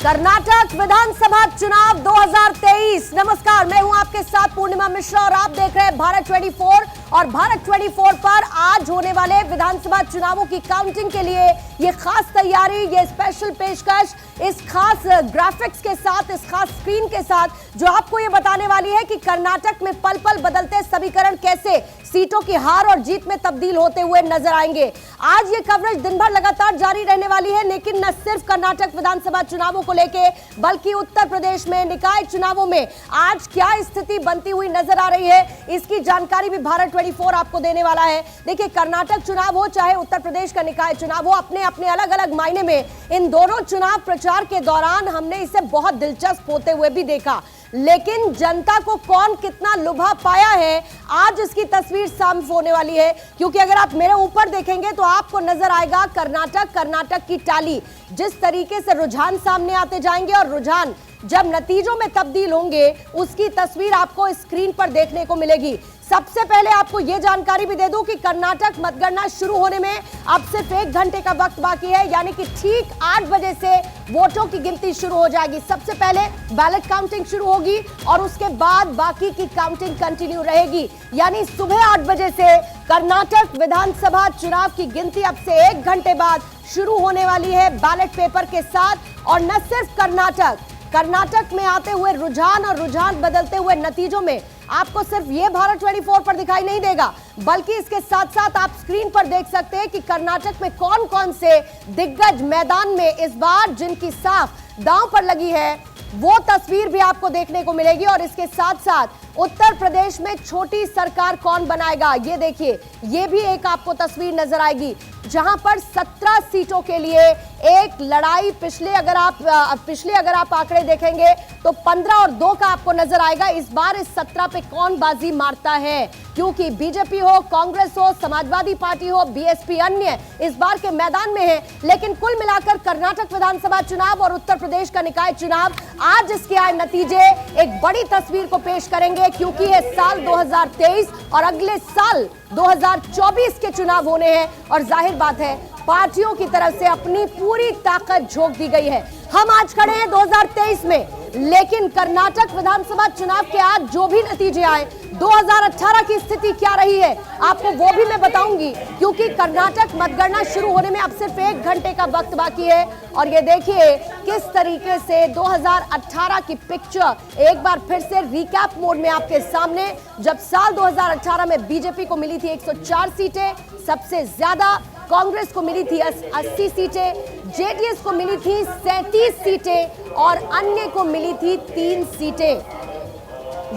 कर्नाटक विधानसभा चुनाव 2023। नमस्कार, मैं हूं आपके साथ पूर्णिमा मिश्रा और आप देख रहे हैं भारत 24। और भारत 24 पर आज होने वाले विधानसभा चुनावों की काउंटिंग के लिए ये खास तैयारी, ये स्पेशल पेशकश इस खास ग्राफिक्स के साथ, इस खास स्क्रीन के साथ जो आपको ये बताने वाली है कि कर्नाटक में पल पल बदलते समीकरण कैसे सीटों की हार और जीत में तब्दील होते हुए नजर आएंगे। आज ये कवरेज दिन भर लगातार जारी रहने वाली है, लेकिन न सिर्फ कर्नाटक विधानसभा चुनावों को लेके बल्कि उत्तर प्रदेश में निकाय चुनावों में आज क्या स्थिति बनती हुई नजर आ रही है, इसकी जानकारी भी भारत 24 आपको देने वाला है। देखिए, कर्नाटक चुनाव हो चाहे उत्तर प्रदेश का निकाय चुनाव हो, अपने अपने अलग अलग मायने में इन दोनों चुनाव प्रचार के दौरान हमने इसे बहुत दिलचस्प होते हुए भी देखा, लेकिन जनता को कौन कितना लुभा पाया है आज इसकी तस्वीर साफ होने वाली है। क्योंकि अगर आप मेरे ऊपर देखेंगे तो आपको नजर आएगा कर्नाटक की टाली, जिस तरीके से रुझान सामने आते जाएंगे और रुझान जब नतीजों में तब्दील होंगे उसकी तस्वीर आपको स्क्रीन पर देखने को मिलेगी। सबसे पहले आपको यह जानकारी भी दे दूं कि कर्नाटक मतगणना शुरू होने में अब सिर्फ 1 घंटे का वक्त बाकी है, यानी कि ठीक 8 बजे से वोटों की गिनती शुरू हो जाएगी। सबसे पहले बैलेट काउंटिंग शुरू होगी और उसके बाद बाकी की काउंटिंग कंटिन्यू रहेगी, यानी सुबह 8 बजे से कर्नाटक विधानसभा चुनाव की गिनती अब से 1 घंटे बाद शुरू होने वाली है बैलेट पेपर के साथ। और न सिर्फ कर्नाटक में आते हुए रुझान और रुझान बदलते हुए नतीजों में आपको सिर्फ ये भारत 24 पर दिखाई नहीं देगा, बल्कि इसके साथ साथ आप स्क्रीन पर देख सकते हैं कि कर्नाटक में कौन कौन से दिग्गज मैदान में इस बार जिनकी साफ दांव पर लगी है वो तस्वीर भी आपको देखने को मिलेगी। और इसके साथ साथ उत्तर प्रदेश में छोटी सरकार कौन बनाएगा, ये देखिए, ये भी एक आपको तस्वीर नजर आएगी, जहां पर 17 सीटों के लिए एक लड़ाई। पिछले अगर आप आंकड़े देखेंगे तो 15 और 2 का आपको नजर आएगा। इस बार इस 17 पे कौन बाजी मारता है, क्योंकि बीजेपी हो, कांग्रेस हो, समाजवादी पार्टी हो, बीएसपी अन्य इस बार के मैदान में है। लेकिन कुल मिलाकर कर्नाटक विधानसभा चुनाव और उत्तर प्रदेश का निकाय चुनाव आज इसके आए नतीजे एक बड़ी तस्वीर को पेश करेंगे, क्योंकि ये साल 2023 और अगले साल 2024 के चुनाव होने हैं और जाहिर बात है पार्टियों की तरफ से अपनी पूरी ताकत झोंक दी गई है। हम आज खड़े हैं 2023 में, लेकिन कर्नाटक विधानसभा चुनाव के आज जो भी नतीजे आए, 2018 की स्थिति क्या रही है आपको वो भी मैं बताऊंगी, क्योंकि कर्नाटक मतगणना शुरू होने में अब सिर्फ 1 घंटे का वक्त बाकी है। और ये देखिए किस तरीके से 2018 की पिक्चर एक बार फिर से रिकैप मोड में आपके सामने। जब साल 2018 में बीजेपी को मिली थी 104 सीटें, सबसे ज्यादा कांग्रेस को मिली थी 80 सीटें, जेडीएस को मिली थी 37 सीटें और अन्य को मिली थी 3 सीटें।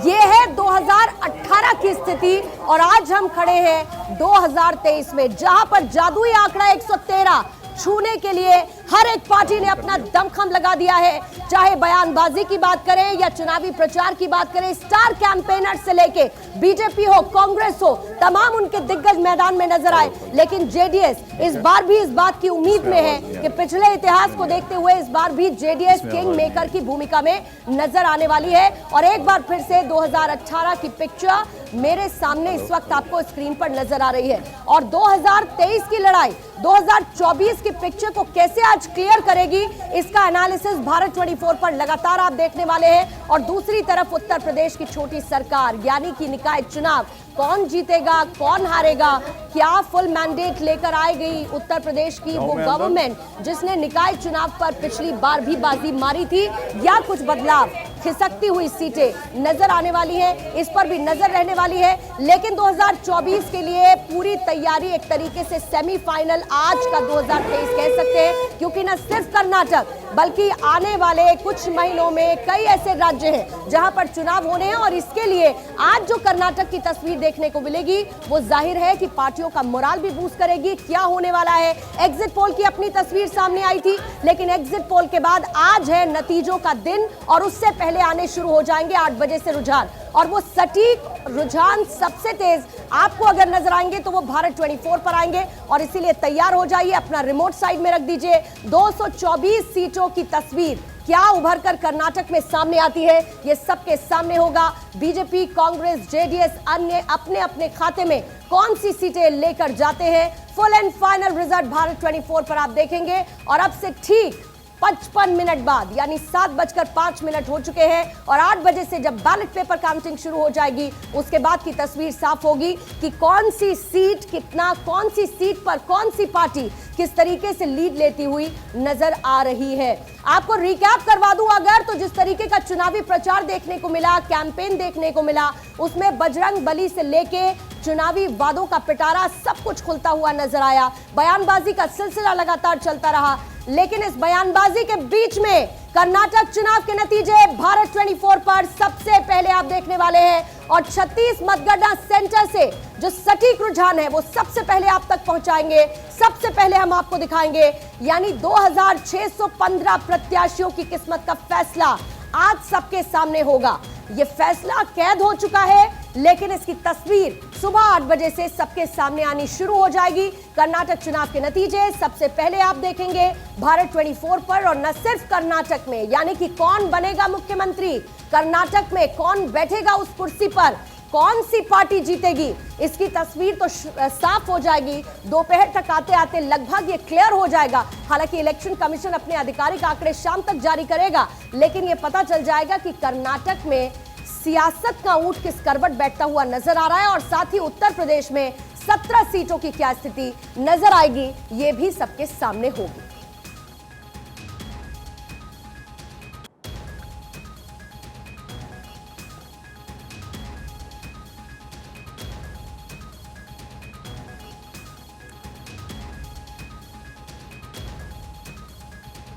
ये है 2018 की स्थिति और आज हम खड़े हैं 2023 में, जहां पर जादुई आंकड़ा 113 छूने के लिए हर एक पार्टी ने अपना दमखम लगा दिया है। चाहे बयानबाजी की बात करें या चुनावी प्रचार की बात करें, स्टार कैंपेनर से लेके बीजेपी हो, कांग्रेस हो, तमाम उनके दिग्गज मैदान में नजर आए। लेकिन जेडीएस इस बार भी इस बात की उम्मीद में है कि पिछले इतिहास को देखते हुए इस बार भी जेडीएस किंग मेकर की भूमिका में नजर आने वाली है। और एक बार फिर से 2018 की पिक्चर मेरे सामने इस वक्त आपको स्क्रीन पर नजर आ रही है। और 2023 की लड़ाई 2024 की पिक्चर को कैसे आज क्लियर करेगी, इसका एनालिसिस भारत 24 पर लगातार आप देखने वाले हैं। और दूसरी तरफ उत्तर प्रदेश की छोटी सरकार यानी कि निकाय चुनाव, कौन जीतेगा, कौन हारेगा, क्या फुल मैंडेट लेकर आएगी उत्तर प्रदेश की वो गवर्नमेंट जिसने निकाय चुनाव पर पिछली बार भी बाजी मारी थी, या कुछ बदलाव, खिसकती हुई सीटें नजर आने वाली हैं, इस पर भी नजर रहने वाली है। लेकिन 2024 के लिए पूरी तैयारी एक तरीके से सेमीफाइनल आज का 2023 कह सकते हैं, क्योंकि न सिर्फ कर्नाटक बल्कि आने वाले कुछ महीनों में कई ऐसे राज्य हैं जहां पर चुनाव होने हैं। और इसके लिए आज जो कर्नाटक की तस्वीर देखने को मिलेगी वो जाहिर है कि पार्टियों का मोराल भी बूस्ट करेगी। क्या होने वाला है, एग्जिट पोल की अपनी तस्वीर सामने आई थी, लेकिन एग्जिट पोल के बाद आज है नतीजों का दिन और उससे पहले आने शुरू हो जाएंगे 8 बजे से रुझान। और वो सटीक रुझान सबसे तेज आपको अगर नजर आएंगे तो वो भारत 24 पर आएंगे। और इसीलिए तैयार हो जाइए, अपना रिमोट साइड में रख दीजिए। 224 सीटों की तस्वीर क्या उभरकर कर्नाटक में सामने आती है, ये सबके सामने होगा। बीजेपी, कांग्रेस, जेडीएस अन्य अपने अपने खाते में कौन सी सीटें लेकर जाते हैं, full and final result Bharat 24 पर आप देखेंगे। और अब से ठीक 55 बाद, यानी 7:05 हो चुके हैं और 8 बजे से जब बैलेट पेपर काउंटिंग शुरू हो जाएगी उसके बाद की तस्वीर साफ होगी कि कौन सी सीट कितना, कौन सी सीट पर कौन सी पार्टी किस तरीके से लीड लेती हुई नजर आ रही है। आपको रिकैप करवा दूं अगर, तो जिस तरीके का चुनावी प्रचार देखने को मिला, कैंपेन देखने को मिला, उसमें बजरंग बली से लेके चुनावी वादों का पिटारा सब कुछ खुलता हुआ नजर आया। बयानबाजी का सिलसिला लगातार चलता रहा, लेकिन इस बयानबाजी के बीच में कर्नाटक चुनाव के नतीजे भारत 24 पर सबसे पहले आप देखने वाले हैं और 36 मतगणना सेंटर से जो सटीक रुझान है वो सबसे पहले आप तक पहुंचाएंगे, सबसे पहले हम आपको दिखाएंगे। यानी 2615 प्रत्याशियों की किस्मत का फैसला आज सबके सामने होगा। यह फैसला कैद हो चुका है, लेकिन इसकी तस्वीर सुबह 8 बजे से सबके सामने आनी शुरू हो जाएगी। कर्नाटक चुनाव के नतीजे सबसे पहले आप देखेंगे भारत 24 पर, और न सिर्फ कर्नाटक में, यानी कि कौन बनेगा मुख्यमंत्री, कर्नाटक में कौन बैठेगा उस कुर्सी पर, कौन सी पार्टी जीतेगी, इसकी तस्वीर तो साफ हो जाएगी। दोपहर तक आते आते लगभग ये क्लियर हो जाएगा। हालांकि इलेक्शन कमीशन अपने आधिकारिक आंकड़े शाम तक जारी करेगा, लेकिन ये पता चल जाएगा कि कर्नाटक में सियासत का ऊंट किस करवट बैठता हुआ नजर आ रहा है और साथ ही उत्तर प्रदेश में 17 सीटों की क्या स्थिति नजर आएगी, ये भी सबके सामने होगी।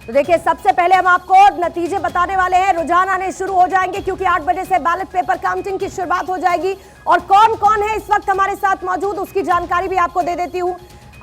तो देखिए, सबसे पहले हम आपको नतीजे बताने वाले हैं। रुझान आने शुरू हो जाएंगे क्योंकि 8 बजे से बैलेट पेपर काउंटिंग की शुरुआत हो जाएगी और कौन कौन है इस वक्त हमारे साथ मौजूद उसकी जानकारी भी आपको दे देती हूं।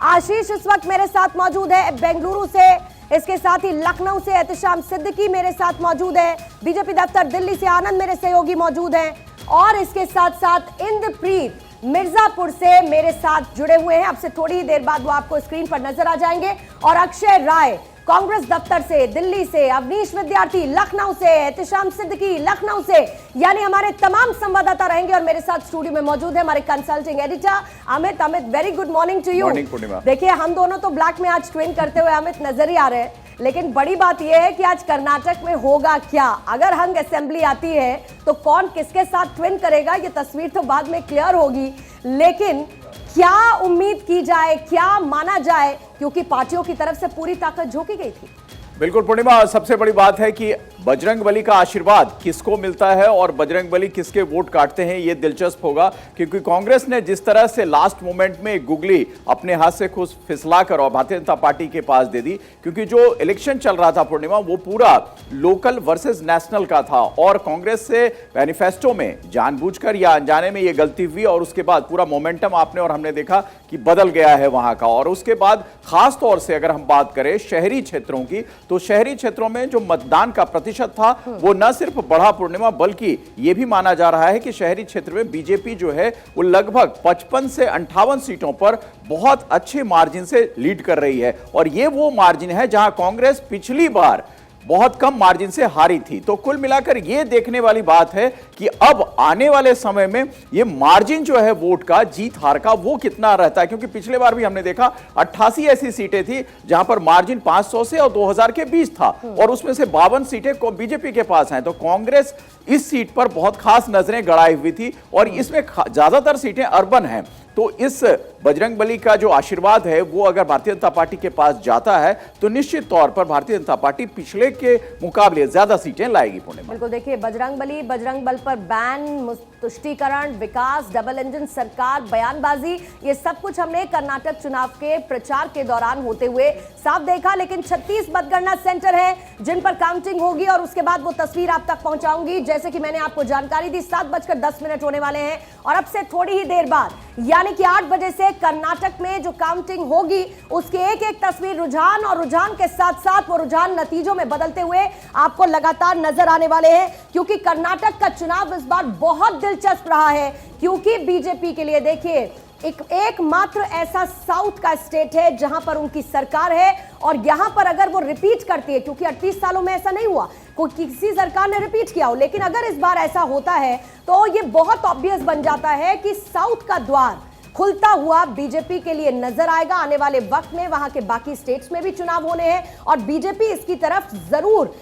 आशीष इस वक्त मेरे साथ मौजूद है बेंगलुरु से, इसके साथ ही लखनऊ से एहतिशाम सिद्दीकी मेरे साथ मौजूद है, बीजेपी दफ्तर दिल्ली से आनंद मेरे सहयोगी मौजूद हैं और इसके साथ साथ इंद्रप्रीत मिर्जापुर से मेरे साथ जुड़े हुए हैं। अब से थोड़ी ही देर बाद वो आपको स्क्रीन पर नजर आ जाएंगे। और अक्षय राय कांग्रेस दफ्तर से दिल्ली से, अवनीश विद्यार्थी लखनऊ से, एहतिशाम सिद्दीकी लखनऊ से, यानी हमारे तमाम संवाददाता रहेंगे। और मेरे साथ स्टूडियो में मौजूद है हमारे consulting editor Amit. Amit, very good morning to you. देखिए, हम दोनों तो ब्लैक में आज ट्विन करते हुए अमित नजर ही आ रहे हैं, लेकिन बड़ी बात यह है कि आज कर्नाटक में होगा क्या। अगर हंग असेंबली आती है तो कौन किसके साथ ट्विन करेगा, ये तस्वीर तो बाद में क्लियर होगी, लेकिन क्या उम्मीद की जाए, क्या माना जाए, क्योंकि पार्टियों की तरफ से पूरी ताकत झोंकी गई थी। बिल्कुल पूर्णिमा, सबसे बड़ी बात है कि बजरंग बली का आशीर्वाद किसको मिलता है और बजरंग बली किसके वोट काटते हैं, ये दिलचस्प होगा। क्योंकि कांग्रेस ने जिस तरह से लास्ट मोमेंट में गुगली अपने हाथ से खुद फिसलाकर और भारतीय जनता पार्टी के पास दे दी, क्योंकि जो इलेक्शन चल रहा था पूर्णिमा वो पूरा लोकल वर्सेस नेशनल का था और कांग्रेस से मैनिफेस्टो में जानबूझकर या अनजाने में ये गलती हुई और उसके बाद पूरा मोमेंटम आपने और हमने देखा कि बदल गया है वहां का। और उसके बाद खास तौर से अगर हम बात करें शहरी क्षेत्रों की, तो शहरी क्षेत्रों में जो मतदान का प्रतिशत था वो न सिर्फ बढ़ा पूर्णिमा, बल्कि यह भी माना जा रहा है कि शहरी क्षेत्र में बीजेपी जो है वो लगभग 55 से 58 सीटों पर बहुत अच्छे मार्जिन से लीड कर रही है। और ये वो मार्जिन है जहां कांग्रेस पिछली बार बहुत कम मार्जिन से हारी थी। तो कुल मिलाकर यह देखने वाली बात है कि अब आने वाले समय में यह मार्जिन जो है वोट का, जीत हार का, वो कितना रहता है। क्योंकि पिछले बार भी हमने देखा 88 ऐसी सीटें थी जहां पर मार्जिन 500 से और 2000 के बीच था और उसमें से 52 सीटें बीजेपी के पास हैं। तो कांग्रेस इस सीट पर बहुत खास नजरें गड़ाई हुई थी और इसमें ज्यादातर सीटें अर्बन हैं। तो इस बजरंग बली का जो आशीर्वाद है वो अगर भारतीय जनता पार्टी के पास जाता है तो निश्चित तौर पर भारतीय जनता पार्टी पिछले के मुकाबले ज्यादा सीटें लाएगी। पूर्णिमा, बिल्कुल, देखिए, बजरंग बली, बजरंग बल पर बैन, तुष्टीकरण, विकास, डबल इंजन सरकार, बयानबाजी, ये सब कुछ हमने कर्नाटक चुनाव के प्रचार के दौरान होते हुए साफ देखा। लेकिन 36 मतगणना सेंटर है जिन पर काउंटिंग होगी और उसके बाद वो तस्वीर आप तक पहुंचाऊंगी। जैसे कि मैंने आपको जानकारी दी, 7:10 होने वाले हैं और अब से थोड़ी ही देर बाद यानी कि 8 बजे से कर्नाटक में जो काउंटिंग होगी उसकी एक एक तस्वीर, रुझान और रुझान के साथ साथ वो रुझान नतीजों में बदलते हुए आपको लगातार नजर आने वाले हैं। क्योंकि कर्नाटक का चुनाव इस बार बहुत दिलचस्प रहा है, क्योंकि बीजेपी के लिए देखिए एकमात्र ऐसा साउथ का स्टेट है जहां पर उनकी सरकार है और यहां पर अगर वो रिपीट करती है, क्योंकि 38 सालों में ऐसा नहीं हुआ कोई किसी सरकार ने रिपीट किया हो, लेकिन अगर इस बार ऐसा होता है तो ये बहुत ऑब्वियस बन जाता है कि साउथ का द्वार खुलता हुआ बीजेपी के लिए नजर आएगा। आने वाले वक्त में वहां के बाकी स्टेट्स में भी चुनाव होने हैं और बीजेपी इसकी तरफ जरूर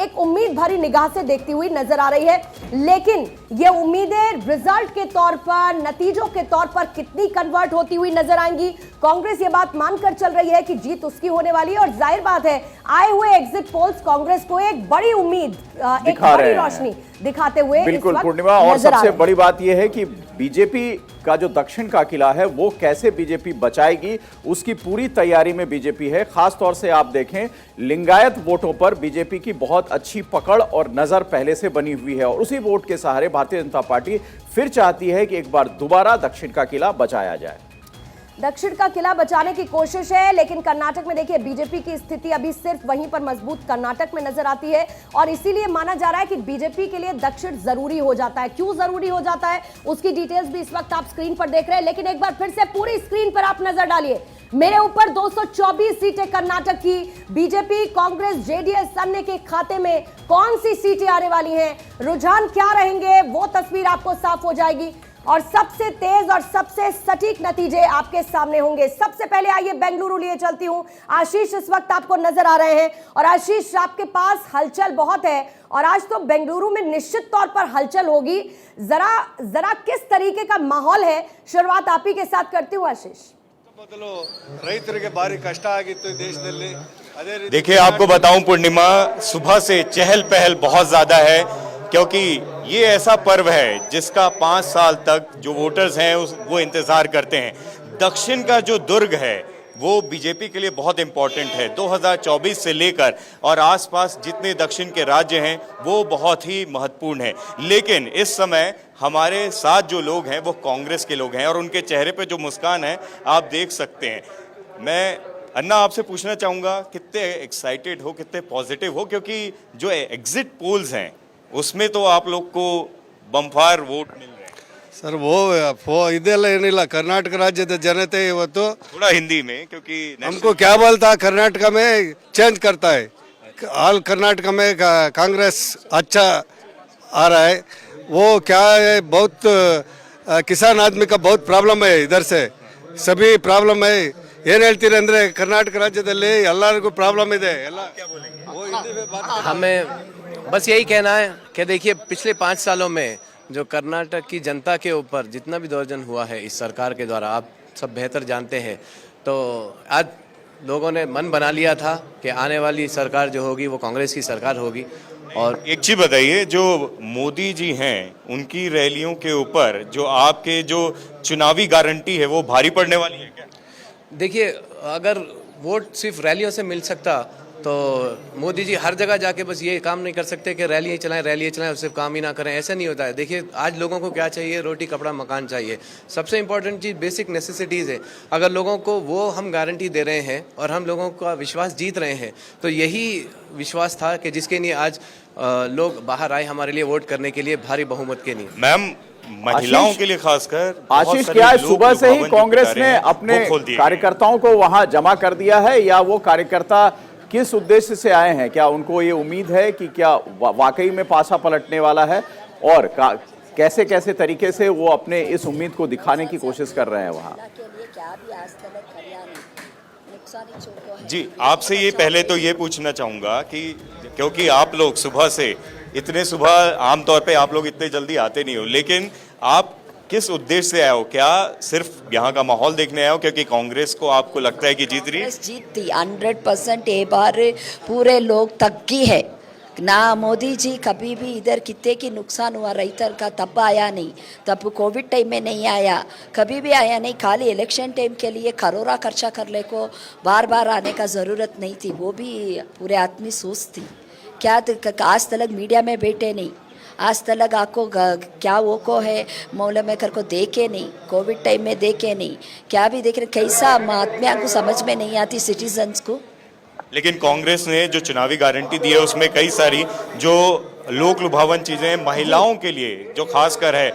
एक उम्मीद भरी निगाह से देखती हुई नजर आ रही है। लेकिन ये उम्मीदें रिजल्ट के तौर पर, नतीजों के तौर पर कितनी कन्वर्ट होती हुई नजर आएंगी? कांग्रेस ये बात मानकर चल रही है कि जीत उसकी होने वाली है और जाहिर बात है आए हुए एग्जिट पोल्स कांग्रेस को एक बड़ी उम्मीद, एक बड़ी रोशनी दिखाते हुए बिल्कुल पूर्णिमा। और सबसे बड़ी बात यह है कि बीजेपी का जो दक्षिण का किला है वो कैसे बीजेपी बचाएगी, उसकी पूरी तैयारी में बीजेपी है। खास तौर से आप देखें लिंगायत वोटों पर बीजेपी की बहुत अच्छी पकड़ और नजर पहले से बनी हुई है और उसी वोट के सहारे भारतीय जनता पार्टी फिर चाहती है कि एक बार दोबारा दक्षिण का किला बचाया जाए। दक्षिण का किला बचाने की कोशिश है, लेकिन कर्नाटक में देखिए बीजेपी की स्थिति अभी सिर्फ वहीं पर मजबूत कर्नाटक में नजर आती है और इसीलिए माना जा रहा है कि बीजेपी के लिए दक्षिण जरूरी हो जाता है। क्यों जरूरी हो जाता है उसकी डिटेल्स भी इस वक्त आप स्क्रीन पर देख रहे हैं, लेकिन एक बार फिर से पूरी स्क्रीन पर आप नजर डालिए। मेरे ऊपर 224 सीटें कर्नाटक की, बीजेपी, कांग्रेस, जेडीएस अन्य के खाते में कौन सी सीटें आने वाली हैं, रुझान क्या रहेंगे, वो तस्वीर आपको साफ हो जाएगी और सबसे तेज और सबसे सटीक नतीजे आपके सामने होंगे। सबसे पहले आइए बेंगलुरु लिए चलती हूं। आशीष इस वक्त आपको नजर आ रहे हैं और आशीष आपके पास हलचल बहुत है और आज तो बेंगलुरु में निश्चित तौर पर हलचल होगी। जरा किस तरीके का माहौल है, शुरुआत आप ही के साथ करती हूँ आशीष। ರೈತರಿಗೆ ಭಾರಿ ಕಷ್ಟ ಆಗಿತ್ತು ದೇಶದಲ್ಲಿ। ಅದೇ ರೀತಿ देखिए आपको बताऊं पूर्णिमा, सुबह से चहल पहल बहुत ज्यादा है क्योंकि ये ऐसा पर्व है जिसका 5 साल तक जो वोटर्स हैं वो इंतजार करते हैं। दक्षिण का जो दुर्ग है वो बीजेपी के लिए बहुत इंपॉर्टेंट है। 2024 से लेकर और आसपास जितने दक्षिण के राज्य हैं वो बहुत ही महत्वपूर्ण है। लेकिन इस समय हमारे साथ जो लोग हैं वो कांग्रेस के लोग हैं और उनके चेहरे पे जो मुस्कान है आप देख सकते हैं। मैं अन्ना आपसे पूछना चाहूँगा कितने एक्साइटेड हो, कितने पॉजिटिव हो, क्योंकि जो एग्जिट पोल्स हैं उसमें तो आप लोग को बम्फार वोट मिल रहे हैं। ಸರ್ ಇದೆಲ್ಲ ಏನಿಲ್ಲ, ಕರ್ನಾಟಕ ರಾಜ್ಯದ ಜನತೆ ಇವತ್ತು थोड़ा हिंदी में क्योंकि हमको क्या बोलता है, कर्नाटक में चेंज करता है। हाल कर्नाटक में कांग्रेस अच्छा आ रहा है। वो क्या है, बहुत किसान आदमी का बहुत प्रॉब्लम है, इधर से सभी प्रॉब्लम है। ಏನು ಹೇಳ್ತೀರಿ ಅಂದ್ರೆ ಕರ್ನಾಟಕ ರಾಜ್ಯದಲ್ಲಿ ಎಲ್ಲರಿಗೂ ಪ್ರಾಬ್ಲಮ್ ಇದೆ ಎಲ್ಲ। हमें बस यही कहना है कि देखिए पिछले 5 सालों में जो कर्नाटक की जनता के ऊपर जितना भी दौर्जन हुआ है इस सरकार के द्वारा, आप सब बेहतर जानते हैं। तो आज लोगों ने मन बना लिया था कि आने वाली सरकार जो होगी वो कांग्रेस की सरकार होगी। और एक चीज बताइए, जो मोदी जी हैं उनकी रैलियों के ऊपर जो आपके जो चुनावी गारंटी है वो भारी पड़ने वाली है क्या? देखिए अगर वोट सिर्फ रैलियों से मिल सकता तो मोदी जी हर जगह जाके बस ये काम नहीं कर सकते कि रैलियाँ चलाएं और सिर्फ काम ही ना करें, ऐसा नहीं होता है। देखिए आज लोगों को क्या चाहिए, रोटी कपड़ा मकान चाहिए। सबसे इम्पोर्टेंट चीज़ बेसिक नेसेसिटीज़ है। अगर लोगों को वो हम गारंटी दे रहे हैं और हम लोगों का विश्वास जीत रहे हैं तो यही विश्वास था कि जिसके लिए आज लोग बाहर आए हमारे लिए वोट करने के लिए भारी बहुमत के लिए। मैम महिलाओं के लिए खासकर आशीष, क्या है सुबह से ही कांग्रेस ने अपने कार्यकर्ताओं को वहां जमा कर दिया है या वो कार्यकर्ता किस उद्देश्य से आए हैं? क्या उनको ये उम्मीद है कि क्या वाकई में पासा पलटने वाला है और कैसे कैसे तरीके से वो अपने इस उम्मीद को दिखाने की कोशिश कर रहे हैं वहां? जी आपसे ये पहले तो ये पूछना चाहूँगा कि क्योंकि आप लोग सुबह से इतने सुबह आमतौर पे आप लोग इतने जल्दी आते नहीं हो, लेकिन आप किस उद्देश्य से आए हो? क्या सिर्फ यहाँ का माहौल देखने आए हो क्योंकि कांग्रेस को आपको लगता है कि जीत रही है? जीतती 100% ये बार पूरे लोग तक की है ना। मोदी जी कभी भी इधर कितने की नुकसान हुआ रैतर का तब आया नहीं, तब कोविड टाइम में नहीं आया, कभी भी आया नहीं। खाली इलेक्शन टाइम के लिए करोड़ा खर्चा करने को बार बार आने का ज़रूरत नहीं थी। वो भी पूरे आदमी सोच थी क्या आज तक मीडिया में बैठे नहीं, आज तक आपको क्या वो को है मौला मेकर को देखे नहीं, कोविड टाइम में देखे नहीं, क्या भी देख रहे, कैसा आदमी को समझ में नहीं आती सिटीजन्स को। लेकिन कांग्रेस ने जो चुनावी गारंटी दी है उसमें कई सारी जो लोक लुभावन चीजें महिलाओं के लिए जो खासकर है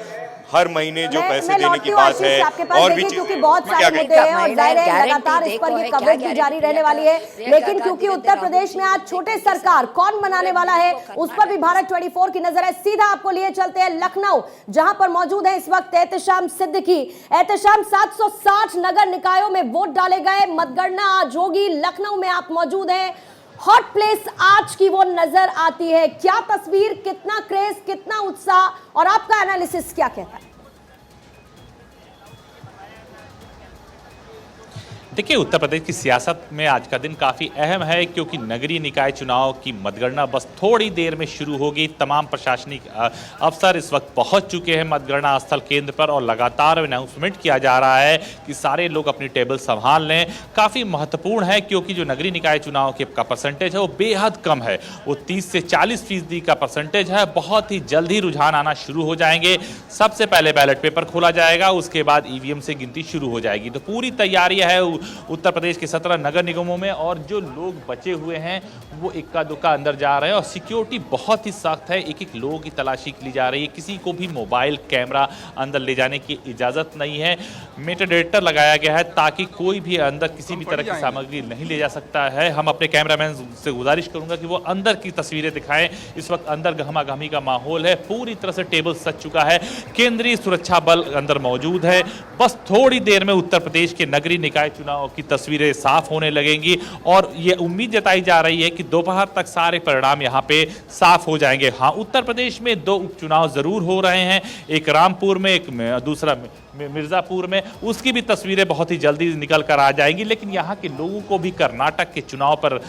हर महीने जो मैं पैसे देने लौटती की हूँ बात आशीष है आपके पास, और भी देखिए, चीजें क्योंकि बहुत मैं क्या सारे कहता मुद्दे हैं और जाहिर है लगातार इस पर ये कवरेज भी जारी रहने वाली है। लेकिन क्योंकि उत्तर प्रदेश में आज छोटे सरकार कौन बनाने वाला है उस पर भी भारत 24 की नजर है। सीधा आपको लिए चलते हैं लखनऊ, जहां पर मौजूद है इस वक्त एहतेशाम सिद्दीकी। एहतेशाम, 760 नगर निकायों में वोट डाले गए, मतगणना आज होगी। लखनऊ में आप मौजूद हैं, हॉट प्लेस आज की वो नजर आती है। क्या तस्वीर, कितना क्रेज, कितना उत्साह और आपका एनालिसिस क्या कहता है? देखिए, उत्तर प्रदेश की सियासत में आज का दिन काफ़ी अहम है क्योंकि नगरीय निकाय चुनाव की मतगणना बस थोड़ी देर में शुरू होगी। तमाम प्रशासनिक अफसर इस वक्त पहुंच चुके हैं मतगणना स्थल केंद्र पर और लगातार अनाउंसमेंट किया जा रहा है कि सारे लोग अपनी टेबल संभाल लें। काफ़ी महत्वपूर्ण है क्योंकि जो नगरीय निकाय चुनाव का परसेंटेज है वो बेहद कम है, वो 30 से 40% का परसेंटेज है। बहुत ही जल्द ही रुझान आना शुरू हो जाएंगे। सबसे पहले बैलेट पेपर खोला जाएगा, उसके बाद ईवीएम से गिनती शुरू हो जाएगी। तो पूरी तैयारी है उत्तर प्रदेश के 17 नगर निगमों में और जो लोग बचे हुए हैं वो इक्का दुक्का अंदर जा रहे हैं और सिक्योरिटी बहुत ही सख्त है। एक एक लोगों की तलाशी ली जा रही है, किसी को भी मोबाइल कैमरा अंदर ले जाने की इजाज़त नहीं है। मेटर डिटेक्टर लगाया गया है ताकि कोई भी अंदर किसी भी तरह की सामग्री नहीं ले जा सकता है। हम अपने कैमरामैन से गुजारिश करूंगा कि वो अंदर की तस्वीरें दिखाएं। इस वक्त अंदर गहमा गहमी का माहौल है, पूरी तरह से टेबल सज चुका है, केंद्रीय सुरक्षा बल अंदर मौजूद है। बस थोड़ी देर में उत्तर प्रदेश के नगरीय निकाय चुनाव की तस्वीरें साफ होने लगेंगी और ये उम्मीद जताई जा रही है कि दोपहर तक सारे परिणाम यहाँ पे साफ हो जाएंगे। हाँ, उत्तर प्रदेश में 2 उपचुनाव जरूर हो रहे हैं, एक रामपुर में, एक दूसरा मिर्जापुर में। उसकी भी तस्वीरें बहुत ही जल्दी निकल कर आ जाएंगी। लेकिन यहाँ के लोगों को भी कर्नाटक के चुनाव पर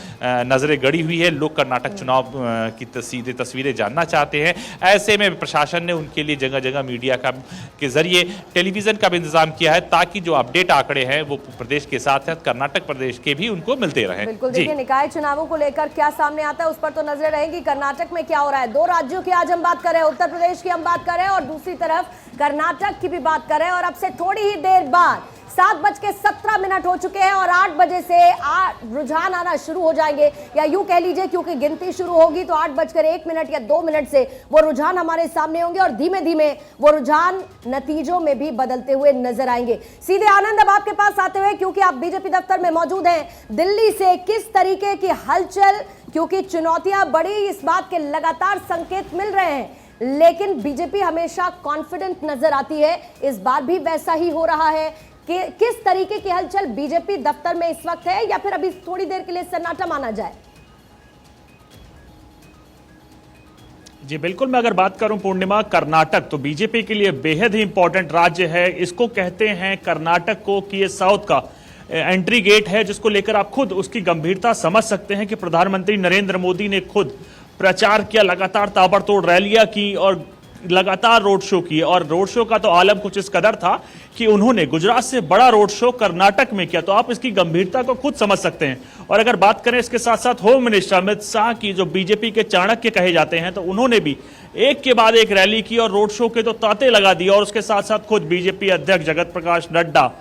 नजरें गड़ी हुई है। लोग कर्नाटक चुनाव की सीधे तस्वीरें जानना चाहते हैं। ऐसे में प्रशासन ने उनके लिए जगह जगह मीडिया के जरिए टेलीविजन का भी इंतजाम किया है ताकि जो अपडेट आंकड़े हैं वो प्रदेश के साथ साथ कर्नाटक प्रदेश के भी उनको मिलते रहें। बिल्कुल, देखिए निकाय चुनावों को लेकर क्या सामने आता है उस पर तो नजर रहेंगी। कर्नाटक में क्या हो रहा है, 2 राज्यों की आज हम बात कर रहे हैं, उत्तर प्रदेश की हम बात कर रहे हैं और दूसरी तरफ कर्नाटक की भी बात कर रहे हैं। और अब से थोड़ी ही देर बाद 7:17 हो चुके हैं और 8 बजे से रुझान आना शुरू हो जाएंगे, या यूं कह लीजिए क्योंकि गिनती शुरू होगी तो 8:01 या 2 मिनट से वो रुझान हमारे सामने होंगे और धीमे धीमे वो रुझान नतीजों में भी बदलते हुए नजर आएंगे। सीधे आनंद अब आपके पास आते हुए, क्योंकि आप बीजेपी दफ्तर में मौजूद हैं, दिल्ली से किस तरीके की हलचल, क्योंकि चुनौतियां बड़ी, इस बात के लगातार संकेत मिल रहे हैं, लेकिन बीजेपी हमेशा कॉन्फिडेंट नजर आती है, इस बार भी वैसा ही हो रहा है कि किस तरीके की हलचल बीजेपी दफ्तर में इस वक्त है, या फिर अभी थोड़ी देर के लिए सन्नाटा माना जाए? जी बिल्कुल, मैं अगर बात करूं पूर्णिमा, कर्नाटक तो बीजेपी के लिए बेहद ही इंपॉर्टेंट राज्य है। इसको कहते हैं कर्नाटक को कि ये साउथ का एंट्री गेट है, जिसको लेकर आप खुद उसकी गंभीरता समझ सकते हैं कि प्रधानमंत्री नरेंद्र मोदी ने खुद प्रचार किया, लगातार ताबड़तोड़ रैलियां की और लगातार रोड शो किए। और रोड शो का तो आलम कुछ इस कदर था कि उन्होंने गुजरात से बड़ा रोड शो कर्नाटक में किया, तो आप इसकी गंभीरता को खुद समझ सकते हैं। और अगर बात करें इसके साथ साथ होम मिनिस्टर अमित शाह की, जो बीजेपी के चाणक्य कहे जाते हैं, तो उन्होंने भी एक के बाद एक रैली की और रोड शो के तो तांते लगा दिए। और उसके साथ साथ खुद बीजेपी अध्यक्ष जगत प्रकाश नड्डा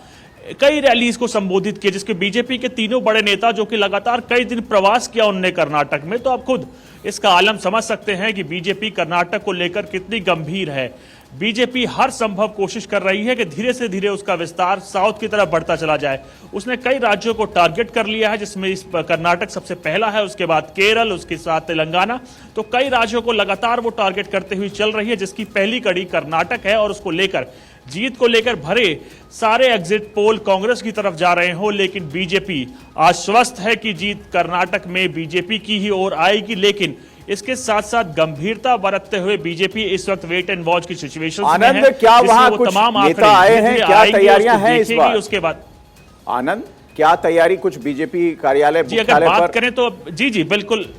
कई रैलीज को संबोधित किए, जिसके बीजेपी के तीनों बड़े नेता जो कि लगातार कई दिन प्रवास किया उन्होंने कर्नाटक में, तो आप खुद इसका आलम समझ सकते हैं कि बीजेपी कर्नाटक को लेकर कितनी गंभीर है। बीजेपी हर संभव कोशिश कर रही है कि धीरे से धीरे उसका विस्तार साउथ की तरफ बढ़ता चला जाए। उसने कई राज्यों को टारगेट कर लिया है, जिसमें इस कर्नाटक सबसे पहला है, उसके बाद केरल, उसके साथ तेलंगाना, तो कई राज्यों को लगातार वो टारगेट करते हुए चल रही है, जिसकी पहली कड़ी कर्नाटक है। और उसको लेकर, जीत को लेकर भरे सारे एग्जिट पोल कांग्रेस की तरफ जा रहे हो, लेकिन बीजेपी आश्वस्त है कि जीत कर्नाटक में बीजेपी की ही ओर आएगी। लेकिन इसके साथ साथ गंभीरता बरतते हुए बीजेपी इस वक्त वेट एंड वॉच की सिचुएशन में है। क्या वहां कुछ नेता आए हैं, क्या तैयारियां हैं इस बार? उसके बाद आनंद, क्या तैयारी कुछ बीजेपी कार्यालय जी अगर बात करें तो जी बिल्कुल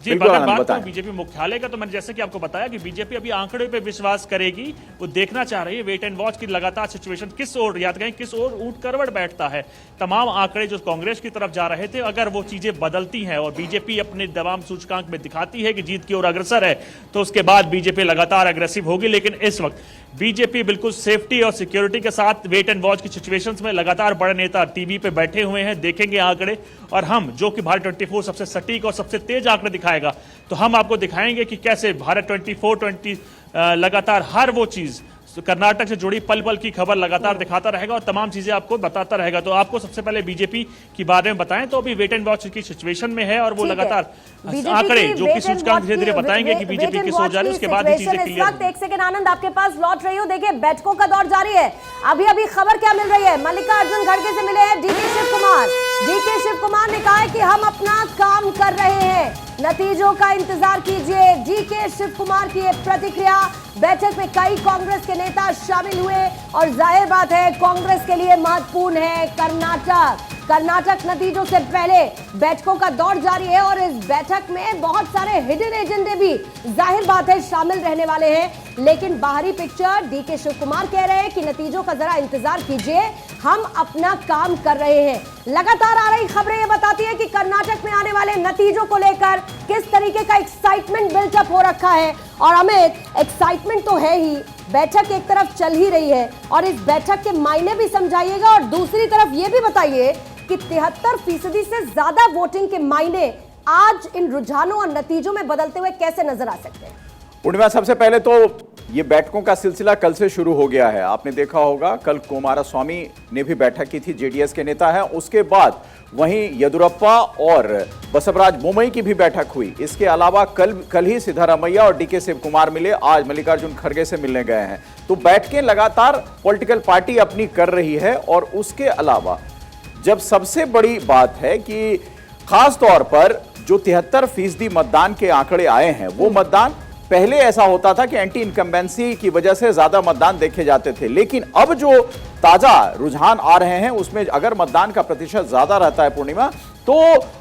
जी, अगर बात करूं बीजेपी मुख्यालय का, तो मैंने जैसे कि आपको बताया कि बीजेपी अभी आंकड़े पे विश्वास करेगी, वो देखना चाह रही है वेट एंड वॉच की लगातार सिचुएशन किस ओर, याद करें किस ओर ऊंट करवट बैठता है। तमाम आंकड़े जो कांग्रेस की तरफ जा रहे थे, अगर वो चीजें बदलती हैं और बीजेपी अपने तमाम सूचकांक में दिखाती है कि जीत की ओर अग्रसर है, तो उसके बाद बीजेपी लगातार अग्रेसिव होगी। लेकिन इस वक्त बीजेपी बिल्कुल सेफ्टी और सिक्योरिटी के साथ वेट एंड वॉच की सिचुएशंस में, लगातार बड़े नेता टीवी पे बैठे हुए हैं, देखेंगे आंकड़े, और हम जो कि भारत 24 सबसे सटीक और सबसे तेज आंकड़े दिखाएगा, तो हम आपको दिखाएंगे कि कैसे भारत 24 लगातार हर वो चीज कर्नाटक से जुड़ी पल पल की खबर लगातार दिखाता रहेगा और तमाम चीजें आपको बताता रहेगा। तो आपको सबसे पहले बीजेपी के बारे में बताएं, तो अभी वेट एंड वॉच की सिचुएशन में है और वो लगातार आंकड़े जो कि सूचकांक धीरे धीरे बताएंगे कि बीजेपी किस हो जा रही है, उसके बाद ही चीजें क्लियर। एक सेकंड आनंद आपके पास लौट रही हो। देखिए बैठकों का दौर जारी है। अभी अभी खबर क्या मिल रही है, मल्लिकार्जुन खड़गे से मिले हैं डीके शिव कुमार। डीके शिव कुमार ने कहा है कि हम अपना काम कर रहे हैं, नतीजों का इंतजार कीजिए। डीके शिव कुमार की प्रतिक्रिया। बैठक में कई कांग्रेस के नेता शामिल हुए और जाहिर बात है कांग्रेस के लिए महत्वपूर्ण है कर्नाटक नतीजों से पहले बैठकों का दौर जारी है और इस बैठक में बहुत सारे हिडन एजेंडे भी जाहिर बात है शामिल रहने वाले हैं। लेकिन बाहरी पिक्चर डीके शिव कुमार कह रहे हैं कि नतीजों का जरा इंतजार कीजिए, हम अपना काम कर रहे हैं। लगातार आ रही खबरें ये बताती है कि कर्नाटक में आने वाले नतीजों को लेकर किस तरीके का एक्साइटमेंट बिल्टअप हो रखा है। और अमित, एक्साइटमेंट तो है ही, बैठक एक तरफ चल ही रही है और इस बैठक के मायने भी समझाइएगा और दूसरी तरफ ये भी बताइए कि 73% से ज्यादा वोटिंग के मायने आज इन रुझानों और नतीजों में बदलते हुए कैसे नजर आ सकते हैं? पूर्णिमा, सबसे पहले तो ये बैठकों का सिलसिला कल से शुरू हो गया है। आपने देखा होगा कल कुमारस्वामी ने भी बैठक की थी, जेडीएस के नेता हैं। उसके बाद वहीं येदियुरप्पा और बसवराज बोम्मई की भी बैठक हुई। इसके अलावा कल ही सिद्धारमैया और डीके शिव कुमार मिले, आज मल्लिकार्जुन खड़गे से मिलने गए हैं। तो बैठकें लगातार पॉलिटिकल पार्टी अपनी कर रही है। और उसके अलावा जब सबसे बड़ी बात है कि खास तौर पर जो 73% मतदान के आंकड़े आए हैं, वो मतदान पहले ऐसा होता था कि एंटी इनकम्बेंसी की वजह से ज्यादा मतदान देखे जाते थे, लेकिन अब जो ताजा रुझान आ रहे हैं उसमें अगर मतदान का प्रतिशत ज्यादा रहता है पूर्णिमा, तो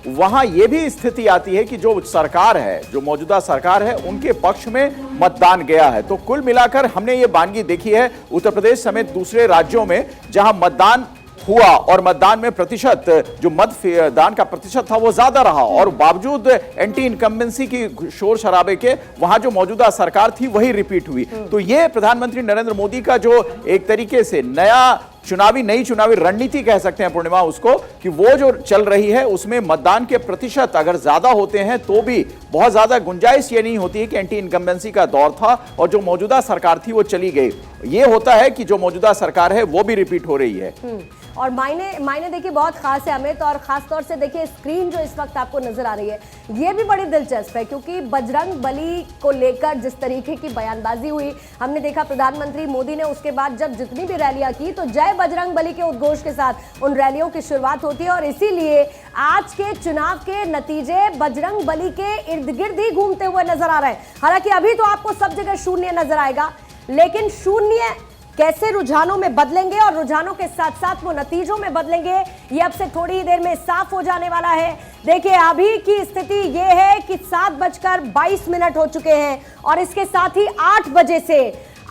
वहां यह भी स्थिति आती है कि जो सरकार है, जो मौजूदा सरकार है, उनके पक्ष में मतदान गया है। तो कुल मिलाकर हमने ये बानगी देखी है उत्तर प्रदेश समेत दूसरे राज्यों में जहां मतदान हुआ और मतदान में प्रतिशत, जो मतदान का प्रतिशत था वो ज्यादा रहा और बावजूद एंटी इनकम्बेंसी की शोर शराबे के वहां जो मौजूदा सरकार थी वही रिपीट हुई। तो ये प्रधानमंत्री नरेंद्र मोदी का जो एक तरीके से नई चुनावी रणनीति कह सकते हैं पूर्णिमा उसको, कि वो जो चल रही है उसमें मतदान के प्रतिशत अगर ज्यादा होते हैं तो भी बहुत ज्यादा गुंजाइश ये नहीं होती है कि एंटी इनकम्बेंसी का दौर था और जो मौजूदा सरकार थी वो चली गई। ये होता है कि जो मौजूदा सरकार है वो भी रिपीट हो रही है। और मायने देखिए बहुत खास है अमित, और खास तौर से देखिए स्क्रीन जो इस वक्त आपको नजर आ रही है ये भी बड़ी दिलचस्प है, क्योंकि बजरंग बली को लेकर जिस तरीके की बयानबाजी हुई हमने देखा प्रधानमंत्री मोदी ने उसके बाद जब जितनी भी रैलियां की तो जय बजरंग बली के उद्घोष के साथ उन रैलियों की शुरुआत होती है। और इसीलिए आज के चुनाव के नतीजे बजरंग बली के इर्द गिर्द ही घूमते हुए नजर आ रहे हैं। हालांकि अभी तो आपको सब जगह शून्य नजर आएगा, लेकिन शून्य कैसे रुझानों में बदलेंगे और रुझानों के साथ साथ वो नतीजों में बदलेंगे, ये अब से थोड़ी ही देर में साफ हो जाने वाला है। देखिए अभी की स्थिति ये है कि 7:22 हो चुके हैं और इसके साथ ही 8 बजे से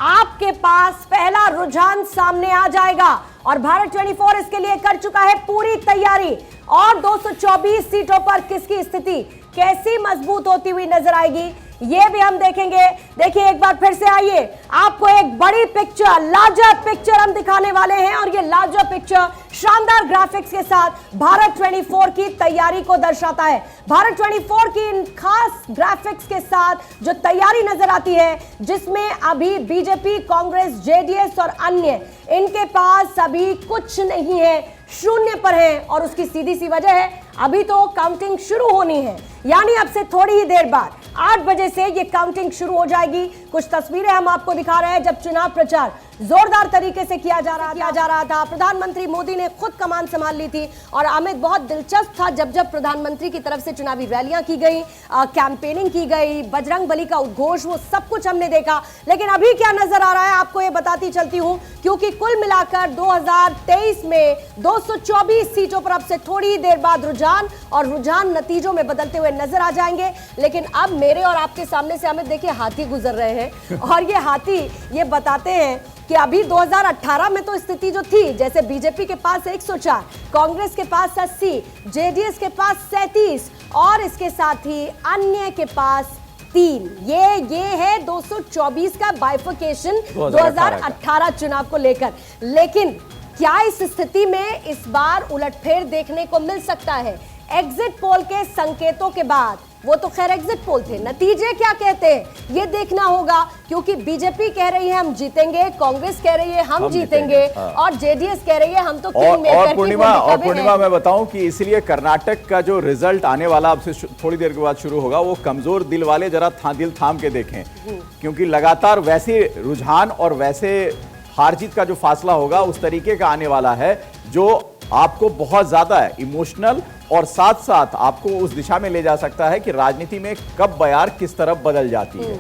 आपके पास पहला रुझान सामने आ जाएगा और भारत 24 इसके लिए कर चुका है पूरी तैयारी। और 224 सीटों पर किसकी स्थिति कैसी मजबूत होती हुई नजर आएगी ये भी हम देखेंगे। देखिए एक बार फिर से आइए, आपको एक बड़ी पिक्चर, लार्जर पिक्चर हम दिखाने वाले हैं और ये लार्जर पिक्चर शानदार ग्राफिक्स के साथ भारत 24 की तैयारी को दर्शाता है। भारत 24 की इन खास ग्राफिक्स के साथ जो तैयारी नजर आती है, जिसमें अभी बीजेपी, कांग्रेस, जेडीएस और अन्य इनके पास अभी कुछ नहीं है, शून्य पर है। और उसकी सीधी सी वजह है अभी तो काउंटिंग शुरू होनी है, यानी अब से थोड़ी ही देर बाद 8 बजे से ये काउंटिंग शुरू हो जाएगी। कुछ तस्वीरें हम आपको दिखा रहे हैं जब चुनाव प्रचार जोरदार तरीके से किया जा रहा था। प्रधानमंत्री मोदी ने खुद कमान संभाल ली थी और अमित बहुत दिलचस्प था जब प्रधानमंत्री की तरफ से चुनावी रैलियां की गई, कैंपेनिंग की गई, बजरंग बली का उद्घोष, वो सब कुछ हमने देखा। लेकिन अभी क्या नजर आ रहा है आपको ये बताती चलती हूं, क्योंकि कुल मिलाकर 2023 में 224 सीटों पर अब से थोड़ी ही देर बाद रुझान नतीजों में बदलते हुए नजर आ जाएंगे। लेकिन अब मेरे और आपके सामने से हमें देखिए हाथी गुजर रहे हैं और ये हाथी ये बताते हैं कि अभी 2018 में तो स्थिति जो थी, जैसे बीजेपी के पास 104, कांग्रेस के पास 80, जेडीएस के पास 37 और इसके साथ ही अन्य के पास 3, ये है 224 का बाइफर्केशन 2018 चुनाव को लेकर। लेकिन क्या इस स्थिति में इस बार उलटफेर देखने को मिल सकता है? एग्जिट पोल के संकेतों के बाद वो तो खैर एग्जिट पोल थे। नतीजे क्या कहते हैं ये देखना होगा, क्योंकि बीजेपी कह रही है हम जीतेंगे, कांग्रेस कह रही है हम जीतेंगे, और जेडीएस कह रही है हम तो और पूर्णिमा मैं बताऊं कि इसलिए कर्नाटक का जो रिजल्ट आने वाला अब से थोड़ी देर के बाद शुरू होगा, वो कमजोर दिल वाले जरा दिल थाम के देखें, क्योंकि लगातार वैसे रुझान और वैसे हार जीत का जो फासला होगा उस तरीके का आने वाला है जो आपको बहुत ज्यादा इमोशनल और साथ साथ आपको उस दिशा में ले जा सकता है कि राजनीति में कब बयार किस तरफ बदल जाती है।